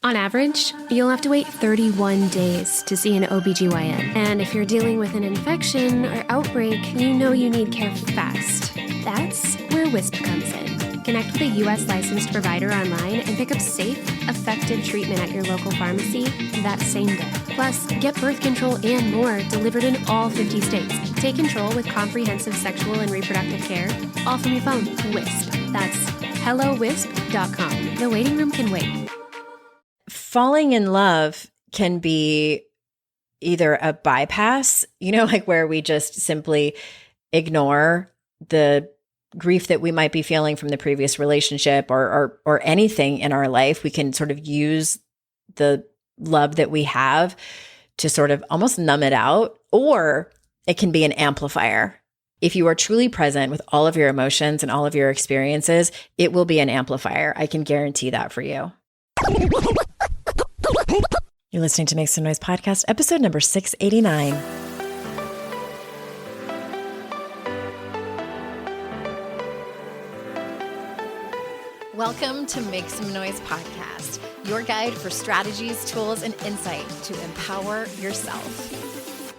On average, you'll have to wait 31 days to see an OBGYN. And if you're dealing with an infection or outbreak, you know you need care fast. That's where Wisp comes in. Connect with a U.S. licensed provider online and pick up safe, effective treatment at your local pharmacy that same day. Plus, get birth control and more delivered in all 50 states. Take control with comprehensive sexual and reproductive care, all from your phone. Wisp. That's hellowisp.com. The waiting room can wait. Falling in love can be either a bypass, like where we just simply ignore the grief that we might be feeling from the previous relationship or anything in our life. We can sort of use the love that we have to sort of almost numb it out, or it can be an amplifier. If you are truly present with all of your emotions and all of your experiences, it will be an amplifier. I can guarantee that for you. You're listening to Make Some Noise podcast, episode number 689. Welcome to Make Some Noise podcast, your guide for strategies, tools, and insight to empower yourself.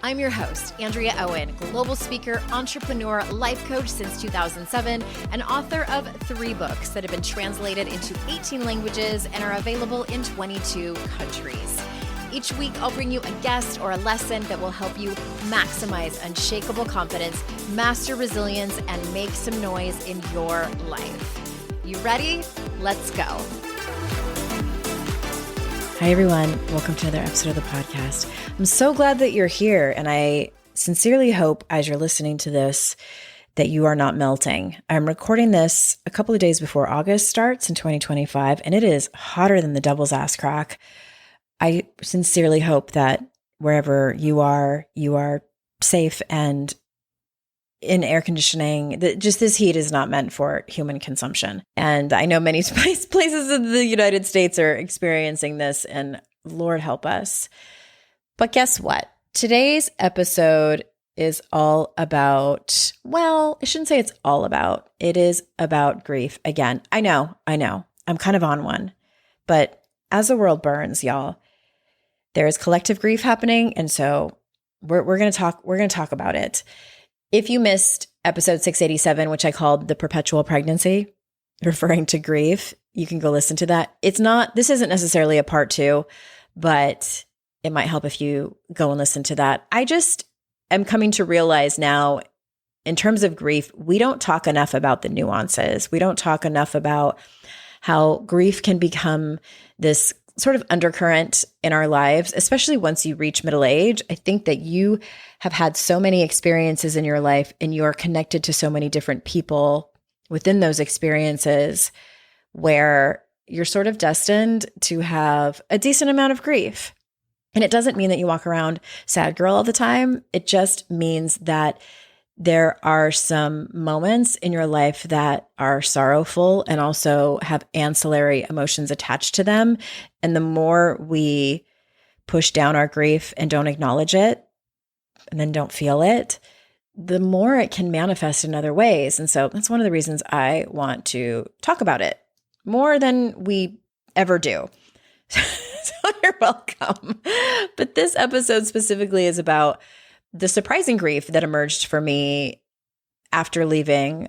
I'm your host, Andrea Owen, global speaker, entrepreneur, life coach since 2007, and author of 3 books that have been translated into 18 languages and are available in 22 countries. Each week, I'll bring you a guest or a lesson that will help you maximize unshakable confidence, master resilience, and make some noise in your life. You ready? Let's go. Hi, everyone. Welcome to another episode of the podcast. I'm so glad that you're here, and I sincerely hope as you're listening to this that you are not melting. I'm recording this a couple of days before August starts in 2025, and it is hotter than the devil's ass crack. I sincerely hope that wherever you are safe and in air conditioning. Just this heat is not meant for human consumption. And I know many places in the United States are experiencing this, and Lord help us. But guess what? Today's episode is all about, well, I shouldn't say it's all about. It is about grief. Again, I know. I'm kind of on one. But as the world burns, y'all, there is collective grief happening. And so we're going to talk about it. If you missed episode 687, which I called The Perpetual Pregnancy, referring to grief, you can go listen to that. This isn't necessarily a part 2, but it might help if you go and listen to that. I just am coming to realize now, in terms of grief, we don't talk enough about the nuances. We don't talk enough about how grief can become this sort of undercurrent in our lives, especially once you reach middle age. I think that you have had so many experiences in your life, and you're connected to so many different people within those experiences, where you're sort of destined to have a decent amount of grief. And it doesn't mean that you walk around sad girl all the time. It just means that there are some moments in your life that are sorrowful and also have ancillary emotions attached to them. And the more we push down our grief and don't acknowledge it and then don't feel it, the more it can manifest in other ways. And so that's one of the reasons I want to talk about it more than we ever do. So you're welcome. But this episode specifically is about the surprising grief that emerged for me after leaving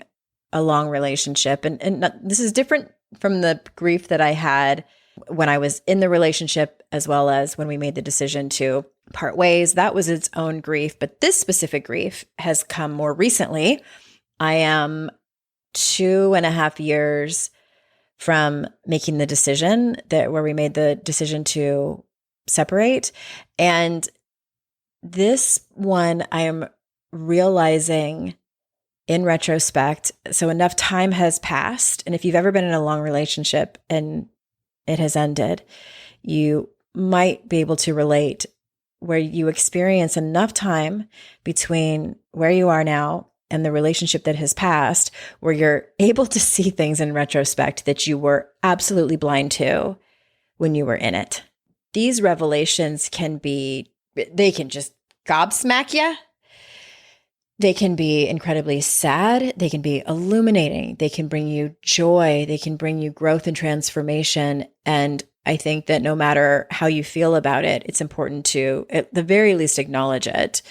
a long relationship. And this is different from the grief that I had when I was in the relationship, as well as when we made the decision to part ways. That was its own grief. But this specific grief has come more recently. I am 2.5 years from making the decision where we made the decision to separate. And this one, I am realizing in retrospect, so enough time has passed. And if you've ever been in a long relationship and it has ended, you might be able to relate, where you experience enough time between where you are now and the relationship that has passed, where you're able to see things in retrospect that you were absolutely blind to when you were in it. These revelations they can just gobsmack you. They can be incredibly sad. They can be illuminating. They can bring you joy. They can bring you growth and transformation. And I think that no matter how you feel about it, it's important to, at the very least, acknowledge it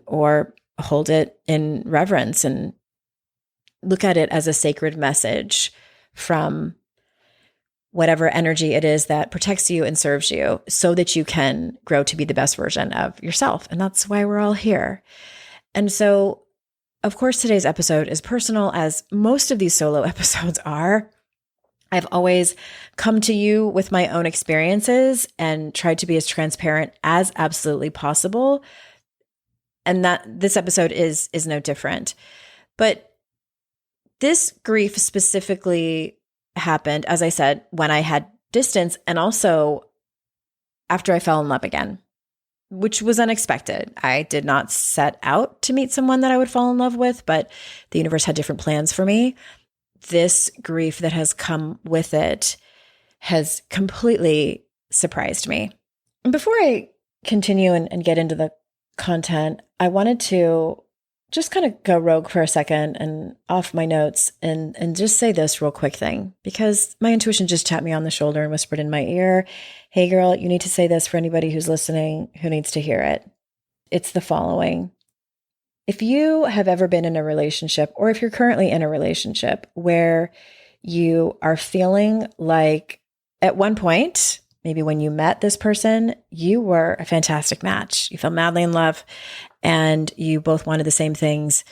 or hold it in reverence and look at it as a sacred message from whatever energy it is that protects you and serves you so that you can grow to be the best version of yourself. And that's why we're all here. And so, of course, today's episode is personal, as most of these solo episodes are. I've always come to you with my own experiences and tried to be as transparent as absolutely possible. And that this episode is no different. But this grief specifically happened, as I said, when I had distance and also after I fell in love again, which was unexpected. I did not set out to meet someone that I would fall in love with, but the universe had different plans for me. This grief that has come with it has completely surprised me. And before I continue and get into the content, I wanted to just kind of go rogue for a second and off my notes and just say this real quick thing, because my intuition just tapped me on the shoulder and whispered in my ear, hey girl, you need to say this for anybody who's listening who needs to hear it. It's the following. If you have ever been in a relationship, or if you're currently in a relationship where you are feeling like at one point, maybe when you met this person, you were a fantastic match. You fell madly in love and you both wanted the same things.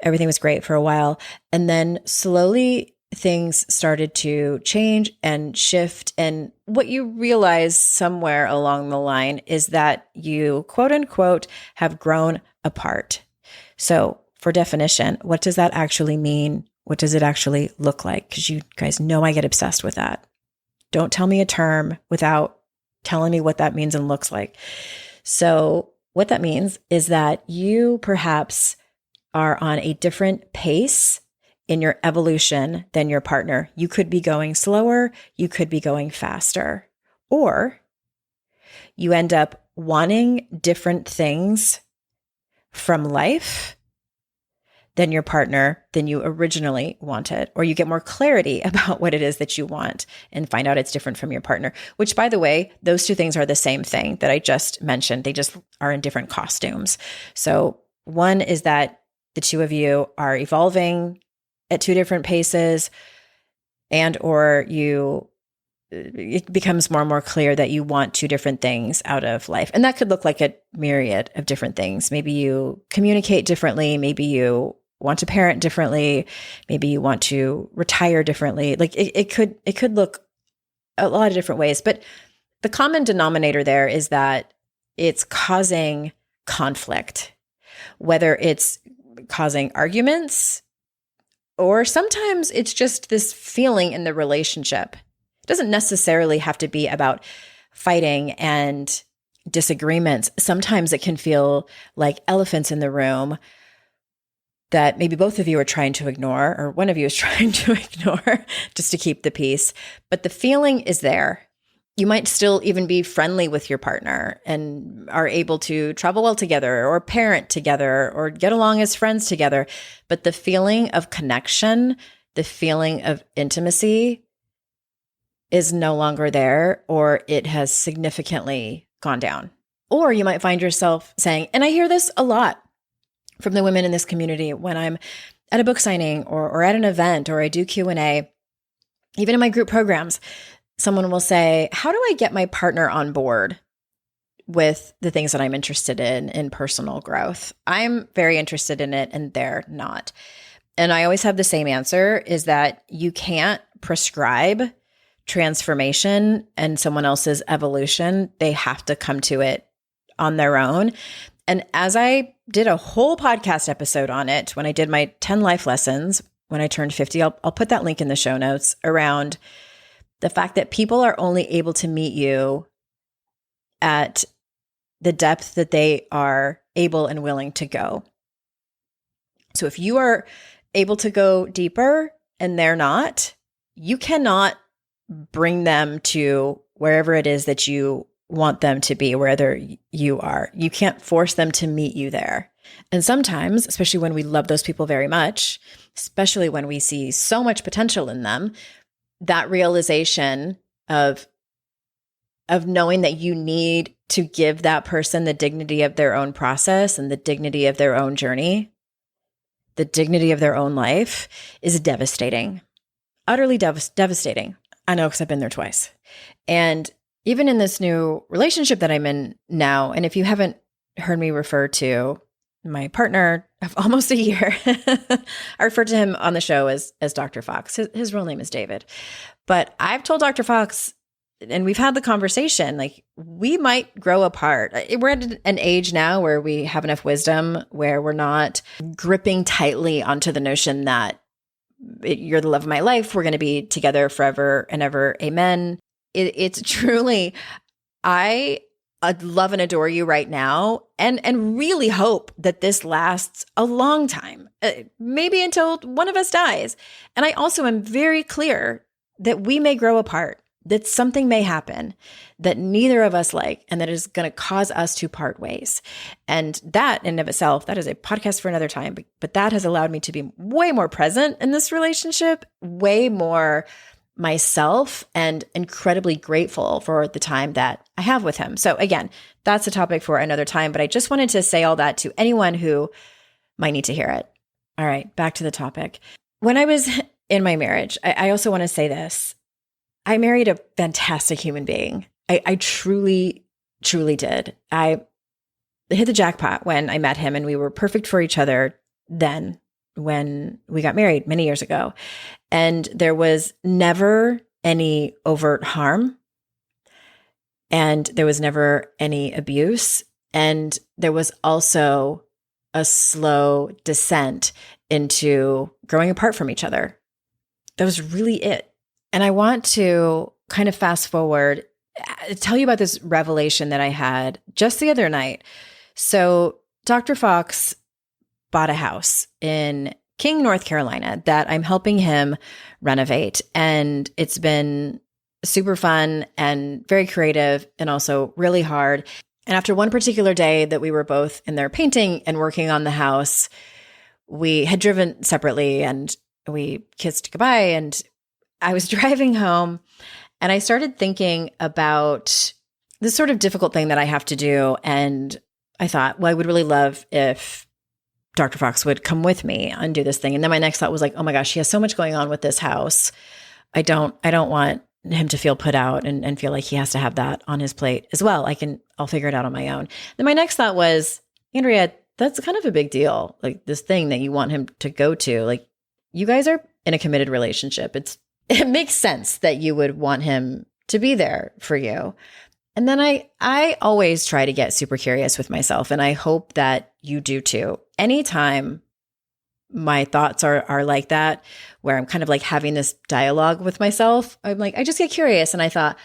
Everything was great for a while. And then slowly things started to change and shift. And what you realize somewhere along the line is that you, quote unquote, have grown apart. So for definition, what does that actually mean? What does it actually look like? Because you guys know I get obsessed with that. Don't tell me a term without telling me what that means and looks like. So what that means is that you perhaps are on a different pace in your evolution than your partner. You could be going slower, you could be going faster, or you end up wanting different things from life than your partner than you originally wanted, or you get more clarity about what it is that you want and find out it's different from your partner, which, by the way, those two things are the same thing that I just mentioned. They just are in different costumes. So one is that the two of you are evolving at two different paces, and or it becomes more and more clear that you want two different things out of life. And that could look like a myriad of different things. Maybe you communicate differently. Maybe you want to parent differently. Maybe you want to retire differently. Like it could look a lot of different ways. But the common denominator there is that it's causing conflict, whether it's causing arguments, or sometimes it's just this feeling in the relationship. It doesn't necessarily have to be about fighting and disagreements. Sometimes it can feel like elephants in the room that maybe both of you are trying to ignore, or one of you is trying to ignore just to keep the peace. But the feeling is there. You might still even be friendly with your partner and are able to travel well together or parent together or get along as friends together. But the feeling of connection, the feeling of intimacy is no longer there, or it has significantly gone down. Or you might find yourself saying, and I hear this a lot from the women in this community when I'm at a book signing or at an event, or I do Q&A, even in my group programs, someone will say, how do I get my partner on board with the things that I'm interested in personal growth? I'm very interested in it and they're not. And I always have the same answer, is that you can't prescribe transformation and someone else's evolution. They have to come to it on their own. And as I did a whole podcast episode on it, when I did my 10 life lessons, when I turned 50, I'll put that link in the show notes, around the fact that people are only able to meet you at the depth that they are able and willing to go. So if you are able to go deeper and they're not, you cannot bring them to wherever it is that you want them to be, wherever you are. You can't force them to meet you there. And sometimes, especially when we love those people very much, especially when we see so much potential in them, that realization of knowing that you need to give that person the dignity of their own process and the dignity of their own journey, the dignity of their own life is devastating, utterly devastating. I know, because I've been there twice. And even in this new relationship that I'm in now, and if you haven't heard me refer to my partner of almost a year, I refer to him on the show as Dr. Fox. His real name is David. But I've told Dr. Fox, and we've had the conversation, like, we might grow apart. We're at an age now where we have enough wisdom where we're not gripping tightly onto the notion that you're the love of my life. We're going to be together forever and ever. Amen. It's truly, I love and adore you right now, and really hope that this lasts a long time, maybe until one of us dies. And I also am very clear that we may grow apart, that something may happen that neither of us like, and that is going to cause us to part ways. And that in and of itself, that is a podcast for another time, but that has allowed me to be way more present in this relationship, way more myself, and incredibly grateful for the time that I have with him. So again, that's a topic for another time, but I just wanted to say all that to anyone who might need to hear it. All right, back to the topic. When I was in my marriage, I also want to say this. I married a fantastic human being. I truly, truly did. I hit the jackpot when I met him, and we were perfect for each other then when we got married many years ago. And there was never any overt harm, and there was never any abuse. And there was also a slow descent into growing apart from each other. That was really it. And I want to kind of fast forward, tell you about this revelation that I had just the other night. So Dr. Fox bought a house in King, North Carolina that I'm helping him renovate. And it's been super fun and very creative, and also really hard. And after one particular day that we were both in there painting and working on the house, we had driven separately and we kissed goodbye, and I was driving home, and I started thinking about this sort of difficult thing that I have to do. And I thought, well, I would really love if Dr. Fox would come with me and do this thing. And then my next thought was like, oh my gosh, he has so much going on with this house. I don't want him to feel put out and feel like he has to have that on his plate as well. I'll figure it out on my own. Then my next thought was, Andrea, that's kind of a big deal. Like, this thing that you want him to go to, like, you guys are in a committed relationship. It makes sense that you would want him to be there for you. And then I always try to get super curious with myself, and I hope that you do too. Anytime my thoughts are like that, where I'm kind of like having this dialogue with myself, I'm like, I just get curious. And I thought,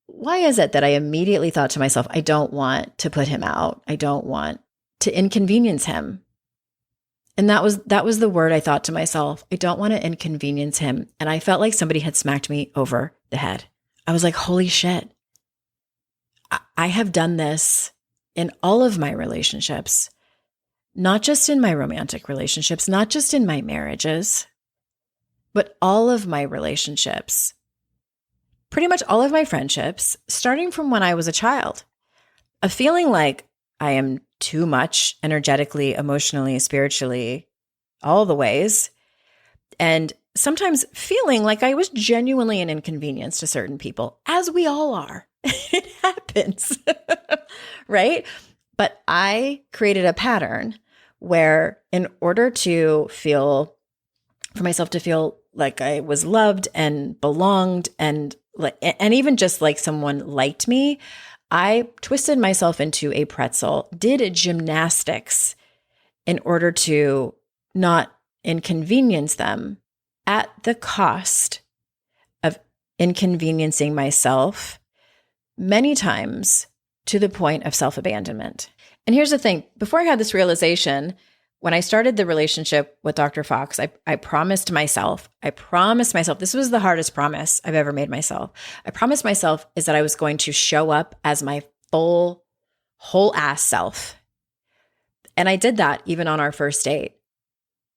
why is it that I immediately thought to myself, I don't want to put him out. I don't want to inconvenience him. And that was the word I thought to myself. I don't want to inconvenience him. And I felt like somebody had smacked me over the head. I was like, holy shit. I have done this in all of my relationships, not just in my romantic relationships, not just in my marriages, but all of my relationships, pretty much all of my friendships, starting from when I was a child, of feeling like I am too much energetically, emotionally, spiritually, all the ways. And sometimes feeling like I was genuinely an inconvenience to certain people, as we all are. It happens, right? But I created a pattern where, in order to for myself to feel like I was loved and belonged, and even just like someone liked me, I twisted myself into a pretzel, did gymnastics in order to not inconvenience them at the cost of inconveniencing myself, many times to the point of self-abandonment. And here's the thing. Before I had this realization, when I started the relationship with Dr. Fox, I promised myself, this was the hardest promise I've ever made myself. I promised myself is that I was going to show up as my whole ass self. And I did that even on our first date.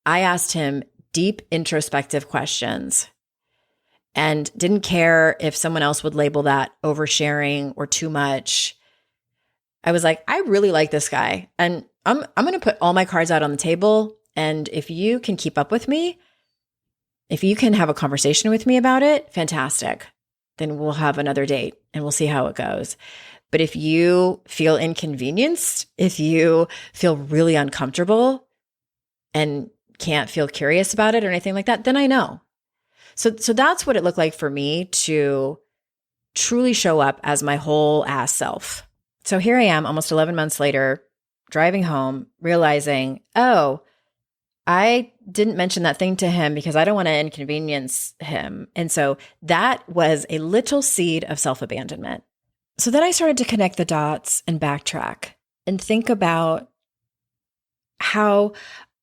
I asked him deep introspective questions and didn't care if someone else would label that oversharing or too much. I was like, I really like this guy, and I'm going to put all my cards out on the table. And if you can keep up with me, if you can have a conversation with me about it, fantastic. Then we'll have another date and we'll see how it goes. But if you feel inconvenienced, if you feel really uncomfortable and can't feel curious about it or anything like that, then I know. So that's what it looked like for me to truly show up as my whole ass self. So here I am almost 11 months later, driving home, realizing, oh, I didn't mention that thing to him because I don't want to inconvenience him. And so that was a little seed of self-abandonment. So then I started to connect the dots and backtrack and think about how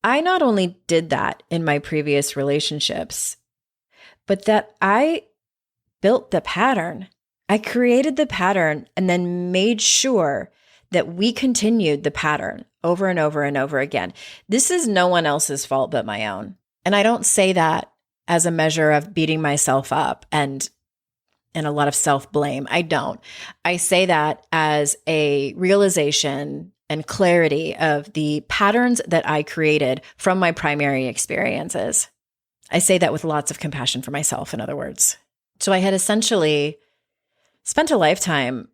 I not only did that in my previous relationships, but that I built the pattern. I created the pattern and then made sure that we continued the pattern over and over and over again. This is no one else's fault but my own. And I don't say that as a measure of beating myself up and a lot of self-blame. I don't. I say that as a realization and clarity of the patterns that I created from my primary experiences. I say that with lots of compassion for myself, in other words. So I had essentially spent a lifetime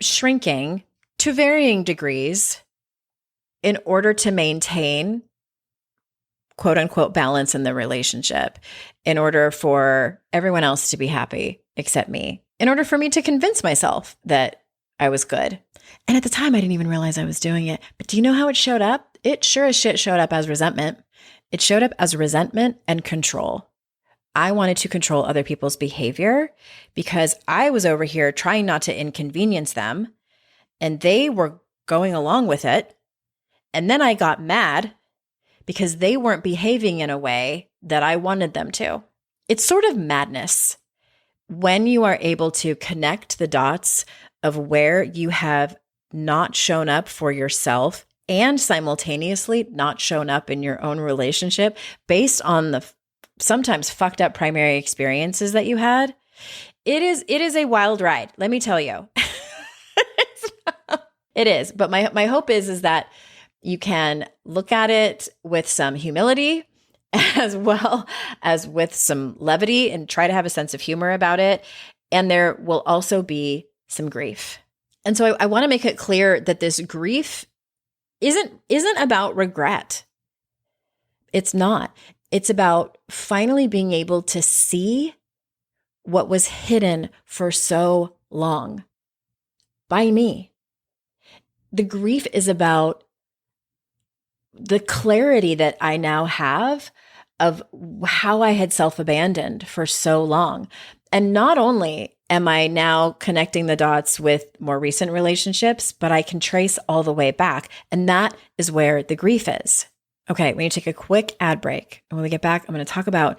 shrinking to varying degrees in order to maintain quote unquote balance in the relationship, in order for everyone else to be happy except me, in order for me to convince myself that I was good. And at the time, I didn't even realize I was doing it. But do you know how it showed up? It sure as shit showed up as resentment. It showed up as resentment and control. I wanted to control other people's behavior because I was over here trying not to inconvenience them, and they were going along with it. And then I got mad because they weren't behaving in a way that I wanted them to. It's sort of madness when you are able to connect the dots of where you have not shown up for yourself and simultaneously not shown up in your own relationship based on the sometimes fucked up primary experiences that you had. It is a wild ride, let me tell you. It is. But my hope is that you can look at it with some humility as well as with some levity and try to have a sense of humor about it. And there will also be some grief. And so I want to make it clear that this grief isn't about regret. It's not. It's about finally being able to see what was hidden for so long by me. The grief is about the clarity that I now have of how I had self-abandoned for so long. And not only am I now connecting the dots with more recent relationships, but I can trace all the way back. And that is where the grief is. Okay, we need to take a quick ad break. And when we get back, I'm going to talk about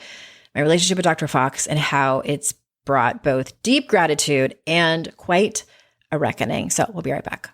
my relationship with Dr. Fox and how it's brought both deep gratitude and quite a reckoning. So we'll be right back.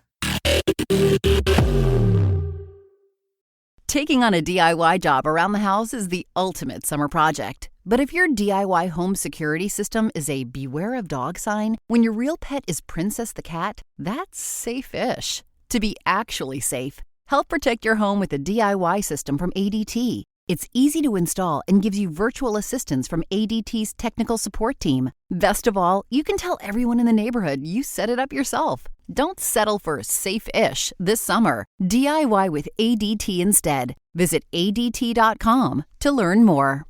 Taking on a DIY job around the house is the ultimate summer project. But if your DIY home security system is a beware of dog sign, when your real pet is Princess the cat, that's safe-ish. To be actually safe, help protect your home with a DIY system from ADT. It's easy to install and gives you virtual assistance from ADT's technical support team. Best of all, you can tell everyone in the neighborhood you set it up yourself. Don't settle for safe-ish this summer. DIY with ADT instead. Visit ADT.com to learn more.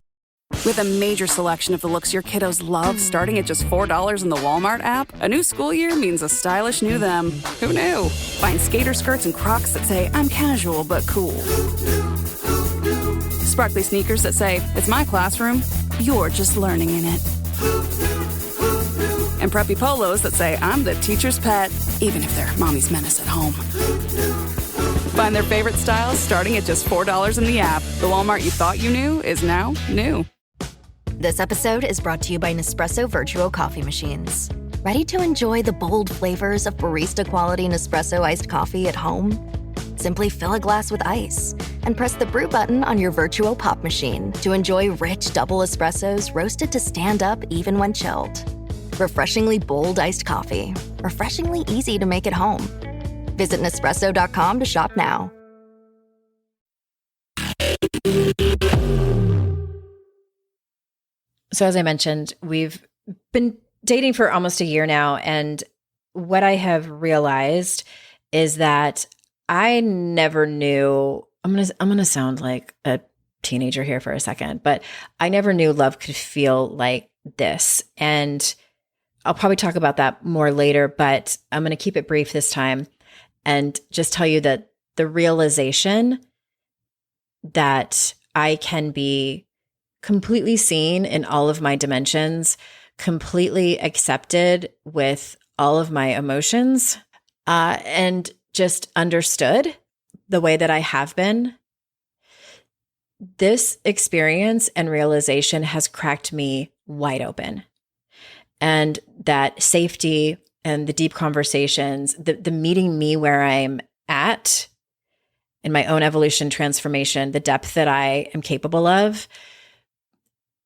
With a major selection of the looks your kiddos love starting at just $4 in the Walmart app, a new school year means a stylish new them. Who knew? Find skater skirts and Crocs that say, I'm casual but cool. Sparkly sneakers that say, it's my classroom, you're just learning in it. And preppy polos that say, I'm the teacher's pet, even if they're mommy's menace at home. Find their favorite styles starting at just $4 in the app. The Walmart you thought you knew is now new. This episode is brought to you by Nespresso Virtual Coffee Machines. Ready to enjoy the bold flavors of barista-quality Nespresso iced coffee at home? simply fill a glass with ice and press the brew button on your virtual pop machine to enjoy rich double espressos roasted to stand up even when chilled. Refreshingly bold iced coffee, refreshingly easy to make at home. Visit Nespresso.com to shop now. So as I mentioned, we've been dating for almost a year now, and what I have realized is that I never knew, I'm gonna sound like a teenager here for a second, but I never knew love could feel like this. And I'll probably talk about that more later, but I'm going to keep it brief this time and just tell you that the realization that I can be completely seen in all of my dimensions, completely accepted with all of my emotions, and just understood the way that I have been. This experience and realization has cracked me wide open. And that safety and the deep conversations, the meeting me where I'm at in my own evolution transformation, the depth that I am capable of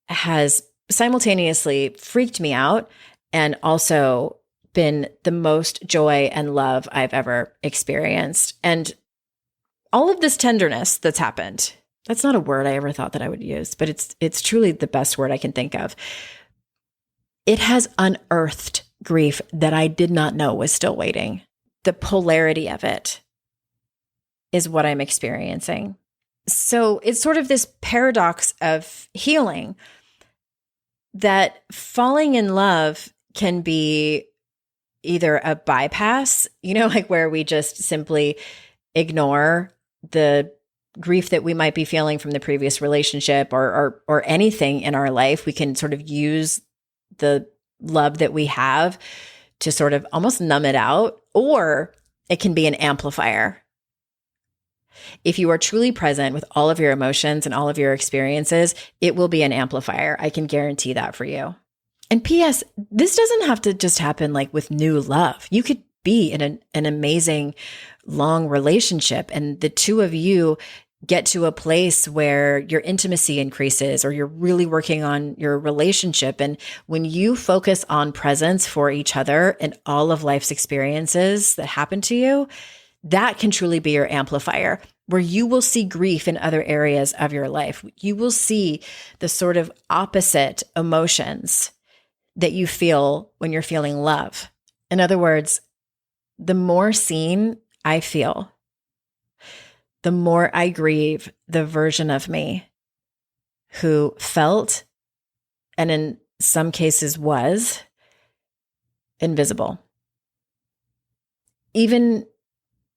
has simultaneously freaked me out and also been the most joy and love I've ever experienced. And all of this tenderness that's happened, that's not a word I ever thought that I would use, but it's truly the best word I can think of. It has unearthed grief that I did not know was still waiting. The polarity of it is what I'm experiencing. So it's sort of this paradox of healing, that falling in love can be either a bypass, like where we just simply ignore the grief that we might be feeling from the previous relationship or anything in our life. We can sort of use the love that we have to sort of almost numb it out, or it can be an amplifier. If you are truly present with all of your emotions and all of your experiences, it will be an amplifier. I can guarantee that for you. And P.S., this doesn't have to just happen like with new love. You could be in an amazing long relationship and the two of you get to a place where your intimacy increases or you're really working on your relationship. And when you focus on presence for each other and all of life's experiences that happen to you, that can truly be your amplifier, where you will see grief in other areas of your life. You will see the sort of opposite emotions that you feel when you're feeling love. In other words, the more seen I feel, the more I grieve the version of me who felt, and in some cases was, invisible. Even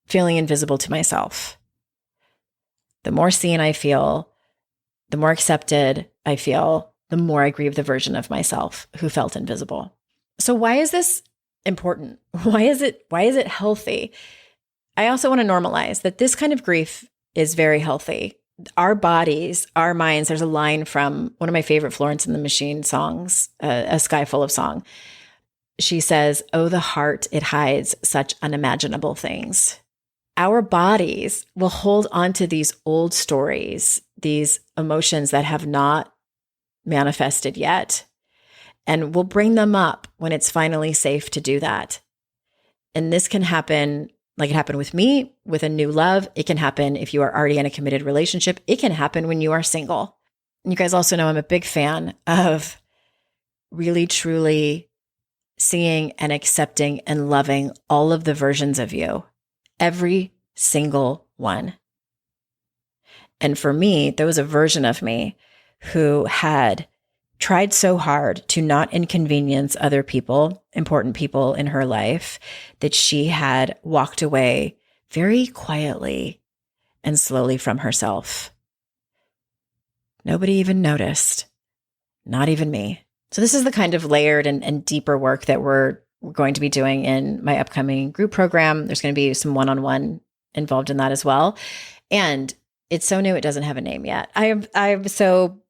feeling invisible to myself. The more seen I feel, the more accepted I feel, the more I grieve the version of myself who felt invisible. So why is this important? Why is it healthy? I also want to normalize that this kind of grief is very healthy. Our bodies, our minds, there's a line from one of my favorite Florence and the Machine songs, A Sky Full of Song. She says, "Oh, the heart, it hides such unimaginable things." Our bodies will hold on to these old stories, these emotions that have not manifested yet, and we'll bring them up when it's finally safe to do that. And this can happen like it happened with me, with a new love. It can happen if you are already in a committed relationship. It can happen when you are single. And you guys also know I'm a big fan of really, truly seeing and accepting and loving all of the versions of you, every single one. And for me, there was a version of me who had tried so hard to not inconvenience other people, important people in her life, that she had walked away very quietly and slowly from herself. Nobody even noticed, not even me. So this is the kind of layered and deeper work that we're going to be doing in my upcoming group program. There's going to be some one-on-one involved in that as well. And it's so new, it doesn't have a name yet. I'm so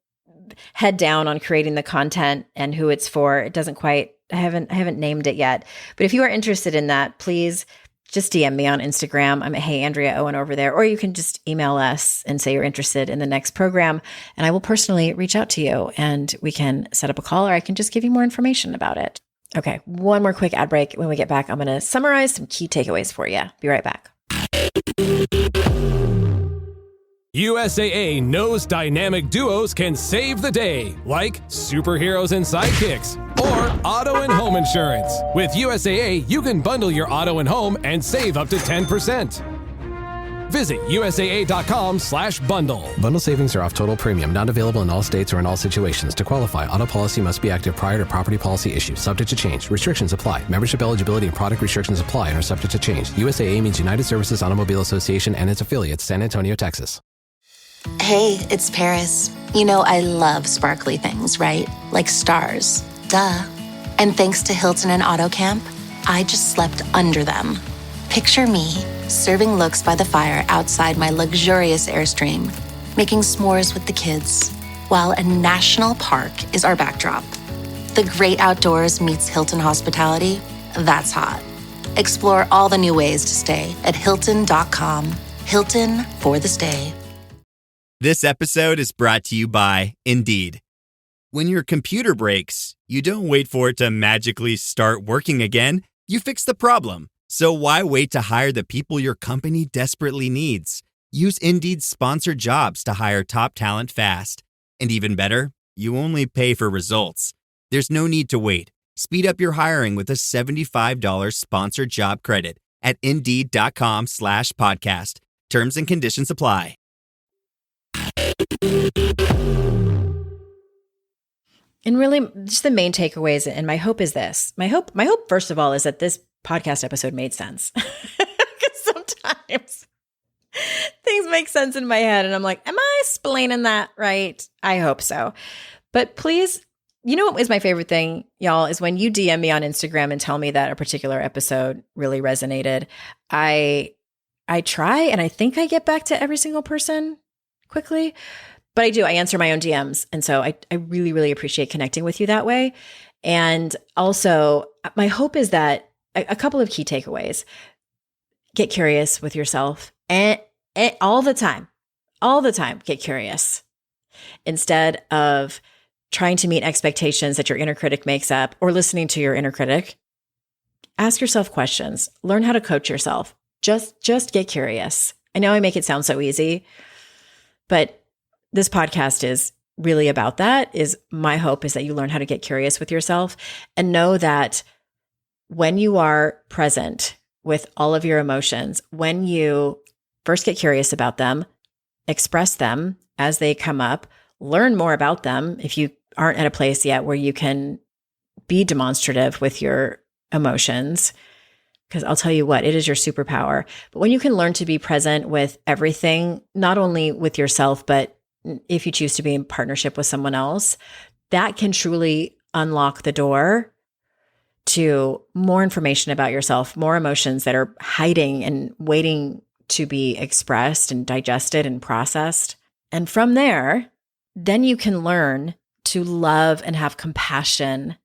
head down on creating the content and who it's for. It doesn't quite, I haven't named it yet. But if you are interested in that, please just DM me on Instagram. I'm at Hey Andrea Owen over there, or you can just email us and say you're interested in the next program, and I will personally reach out to you and we can set up a call, or I can just give you more information about it. Okay, one more quick ad break. When we get back, I'm going to summarize some key takeaways for you. Be right back. USAA knows dynamic duos can save the day, like superheroes and sidekicks, or auto and home insurance. With USAA, you can bundle your auto and home and save up to 10%. Visit USAA.com/bundle. Bundle savings are off total premium, not available in all states or in all situations. To qualify, auto policy must be active prior to property policy issue, subject to change. Restrictions apply. Membership eligibility and product restrictions apply and are subject to change. USAA means United Services Automobile Association and its affiliates, San Antonio, Texas. Hey, it's Paris. You know I love sparkly things, right? Like stars. Duh. And thanks to Hilton and Auto Camp, I just slept under them. Picture me, serving looks by the fire outside my luxurious Airstream, making s'mores with the kids, while a national park is our backdrop. The great outdoors meets Hilton hospitality. That's hot. Explore all the new ways to stay at Hilton.com. Hilton for the stay. This episode is brought to you by Indeed. When your computer breaks, you don't wait for it to magically start working again. You fix the problem. So why wait to hire the people your company desperately needs? Use Indeed's sponsored jobs to hire top talent fast. And even better, you only pay for results. There's no need to wait. Speed up your hiring with a $75 sponsored job credit at Indeed.com/podcast. Terms and conditions apply. And really, just the main takeaways, and my hope is this. My hope, first of all, is that this podcast episode made sense. Because sometimes things make sense in my head, and I'm like, am I explaining that right? I hope so. But please, you know what is my favorite thing, y'all, is when you DM me on Instagram and tell me that a particular episode really resonated. I try, and I think I get back to every single person quickly, but I do. I answer my own DMs. And so I really, really appreciate connecting with you that way. And also, my hope is that a couple of key takeaways: get curious with yourself and all the time, get curious instead of trying to meet expectations that your inner critic makes up or listening to your inner critic. Ask yourself questions, learn how to coach yourself. Just get curious. I know I make it sound so easy, but this podcast is really about that. Is my hope is that you learn how to get curious with yourself and know that when you are present with all of your emotions, when you first get curious about them, express them as they come up, learn more about them if you aren't at a place yet where you can be demonstrative with your emotions. Because I'll tell you what, it is your superpower. But when you can learn to be present with everything, not only with yourself, but if you choose to be in partnership with someone else, that can truly unlock the door to more information about yourself, more emotions that are hiding and waiting to be expressed and digested and processed. And from there, then you can learn to love and have compassion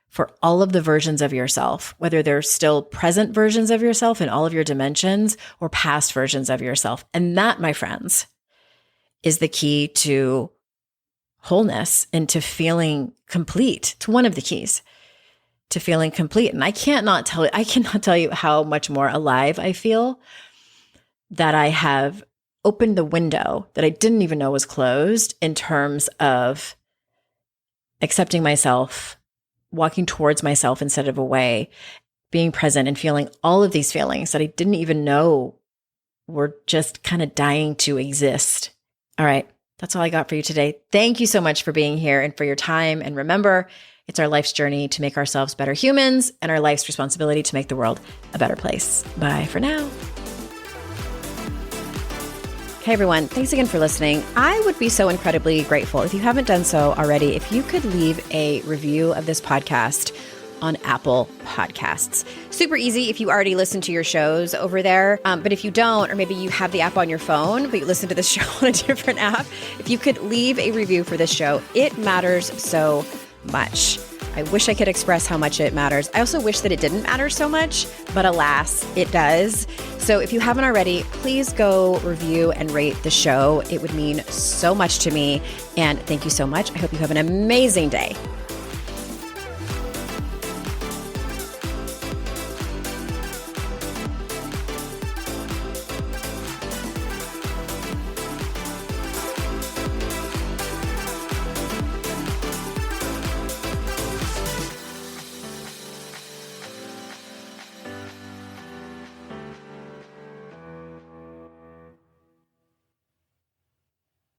for all of the versions of yourself, whether they're still present versions of yourself in all of your dimensions or past versions of yourself. And that, my friends, is the key to wholeness and to feeling complete. It's one of the keys to feeling complete. And I cannot tell you how much more alive I feel that I have opened the window that I didn't even know was closed in terms of accepting myself, walking towards myself instead of away, being present and feeling all of these feelings that I didn't even know were just kind of dying to exist. All right, that's all I got for you today. Thank you so much for being here and for your time. And remember, it's our life's journey to make ourselves better humans and our life's responsibility to make the world a better place. Bye for now. Hey everyone, thanks again for listening. I would be so incredibly grateful if you haven't done so already, if you could leave a review of this podcast on Apple Podcasts. Super easy if you already listen to your shows over there. But if you don't, or maybe you have the app on your phone, but you listen to this show on a different app, if you could leave a review for this show, it matters so much. I wish I could express how much it matters. I also wish that it didn't matter so much, but alas, it does. So if you haven't already, please go review and rate the show. It would mean so much to me. And thank you so much. I hope you have an amazing day.